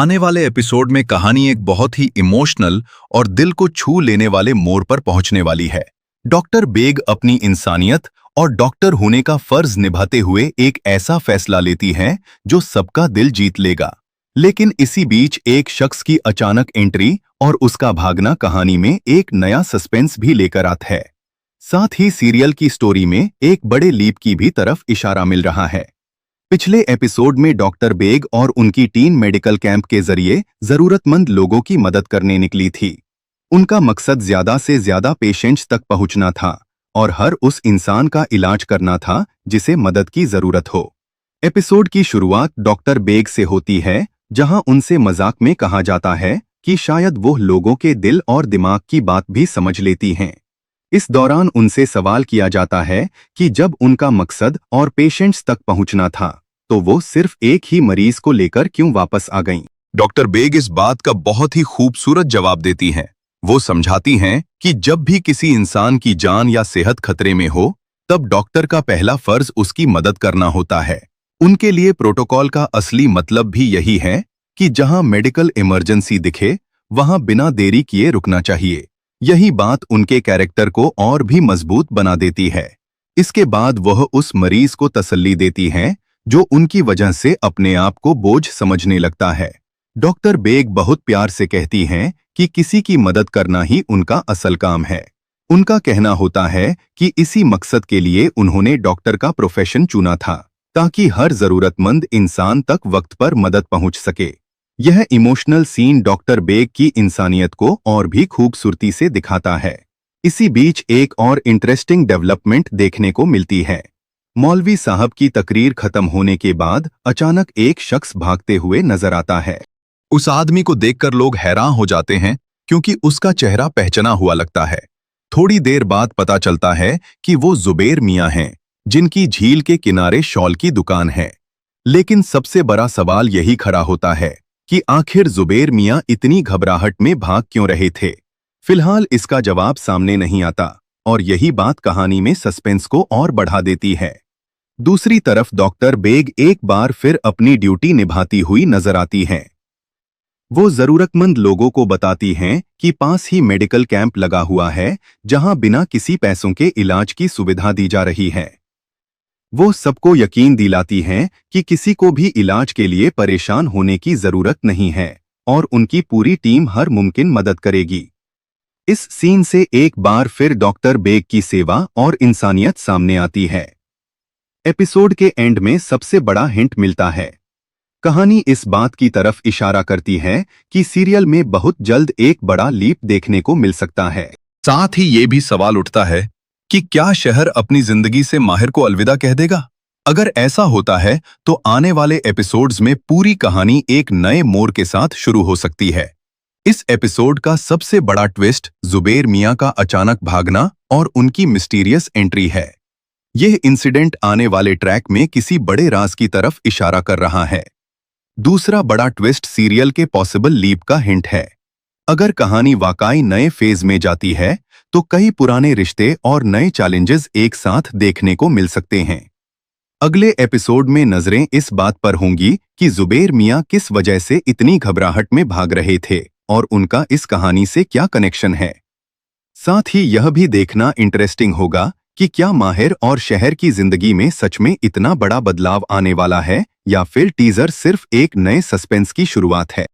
आने वाले एपिसोड में कहानी एक बहुत ही इमोशनल और दिल को छू लेने वाले मोड़ पर पहुंचने वाली है। डॉक्टर बेग अपनी इंसानियत और डॉक्टर होने का फर्ज निभाते हुए एक ऐसा फैसला लेती हैं जो सबका दिल जीत लेगा। लेकिन इसी बीच एक शख्स की अचानक एंट्री और उसका भागना कहानी में एक नया सस्पेंस भी लेकर आता है। साथ ही सीरियल की स्टोरी में एक बड़े लीप की भी तरफ इशारा मिल रहा है। पिछले एपिसोड में डॉक्टर बेग और उनकी टीम मेडिकल कैंप के जरिए जरूरतमंद लोगों की मदद करने निकली थी। उनका मकसद ज्यादा से ज्यादा पेशेंट्स तक पहुंचना था और हर उस इंसान का इलाज करना था जिसे मदद की जरूरत हो। एपिसोड की शुरुआत डॉक्टर बेग से होती है, जहां उनसे मजाक में कहा जाता है कि शायद वो लोगों के दिल और दिमाग की बात भी समझ लेती हैं। इस दौरान उनसे सवाल किया जाता है कि जब उनका मकसद और पेशेंट्स तक पहुंचना था तो वो सिर्फ एक ही मरीज को लेकर क्यों वापस आ गईं? डॉक्टर बेग इस बात का बहुत ही खूबसूरत जवाब देती हैं। वो समझाती हैं कि जब भी किसी इंसान की जान या सेहत खतरे में हो, तब डॉक्टर का पहला फर्ज उसकी मदद करना होता है। उनके लिए प्रोटोकॉल का असली मतलब भी यही है कि जहां मेडिकल इमरजेंसी दिखे, वहां बिना देरी किए रुकना चाहिए। यही बात उनके कैरेक्टर को और भी मजबूत बना देती है। इसके बाद वह उस मरीज को तसल्ली देती हैं जो उनकी वजह से अपने आप को बोझ समझने लगता है। डॉक्टर बेग बहुत प्यार से कहती हैं कि किसी की मदद करना ही उनका असल काम है। उनका कहना होता है कि इसी मकसद के लिए उन्होंने डॉक्टर का प्रोफेशन चुना था, ताकि हर जरूरतमंद इंसान तक वक्त पर मदद पहुंच सके। यह इमोशनल सीन डॉक्टर बेग की इंसानियत को और भी खूबसूरती से दिखाता है। इसी बीच एक और इंटरेस्टिंग डेवलपमेंट देखने को मिलती है। मौलवी साहब की तकरीर खत्म होने के बाद अचानक एक शख्स भागते हुए नजर आता है। उस आदमी को देखकर लोग हैरान हो जाते हैं क्योंकि उसका चेहरा पहचाना हुआ लगता है। थोड़ी देर बाद पता चलता है कि वो जुबैर मियां हैं, जिनकी झील के किनारे शॉल की दुकान है। लेकिन सबसे बड़ा सवाल यही खड़ा होता है कि आखिर जुबैर मियां इतनी घबराहट में भाग क्यों रहे थे। फिलहाल इसका जवाब सामने नहीं आता और यही बात कहानी में सस्पेंस को और बढ़ा देती है। दूसरी तरफ डॉक्टर बेग एक बार फिर अपनी ड्यूटी निभाती हुई नजर आती हैं। वो जरूरतमंद लोगों को बताती हैं कि पास ही मेडिकल कैंप लगा हुआ है, जहां बिना किसी पैसों के इलाज की सुविधा दी जा रही है। वो सबको यकीन दिलाती हैं कि किसी को भी इलाज के लिए परेशान होने की जरूरत नहीं है और उनकी पूरी टीम हर मुमकिन मदद करेगी। इस सीन से एक बार फिर डॉक्टर बेग की सेवा और इंसानियत सामने आती है। एपिसोड के एंड में सबसे बड़ा हिंट मिलता है। कहानी इस बात की तरफ इशारा करती है कि सीरियल में बहुत जल्द एक बड़ा लीप देखने को मिल सकता है। साथ ही ये भी सवाल उठता है कि क्या शहर अपनी जिंदगी से माहिर को अलविदा कह देगा? अगर ऐसा होता है तो आने वाले एपिसोड्स में पूरी कहानी एक नए मोड़ के साथ शुरू हो सकती है। इस एपिसोड का सबसे बड़ा ट्विस्ट जुबैर मियां का अचानक भागना और उनकी मिस्टीरियस एंट्री है। यह इंसिडेंट आने वाले ट्रैक में किसी बड़े राज की तरफ इशारा कर रहा है। दूसरा बड़ा ट्विस्ट सीरियल के पॉसिबल लीप का हिंट है। अगर कहानी वाकई नए फेज में जाती है तो कई पुराने रिश्ते और नए चैलेंजेस एक साथ देखने को मिल सकते हैं। अगले एपिसोड में नजरें इस बात पर होंगी कि जुबैर मियां किस वजह से इतनी घबराहट में भाग रहे थे और उनका इस कहानी से क्या कनेक्शन है। साथ ही यह भी देखना इंटरेस्टिंग होगा कि क्या माहिर और शहर की जिंदगी में सच में इतना बड़ा बदलाव आने वाला है या फिर टीजर सिर्फ एक नए सस्पेंस की शुरुआत है।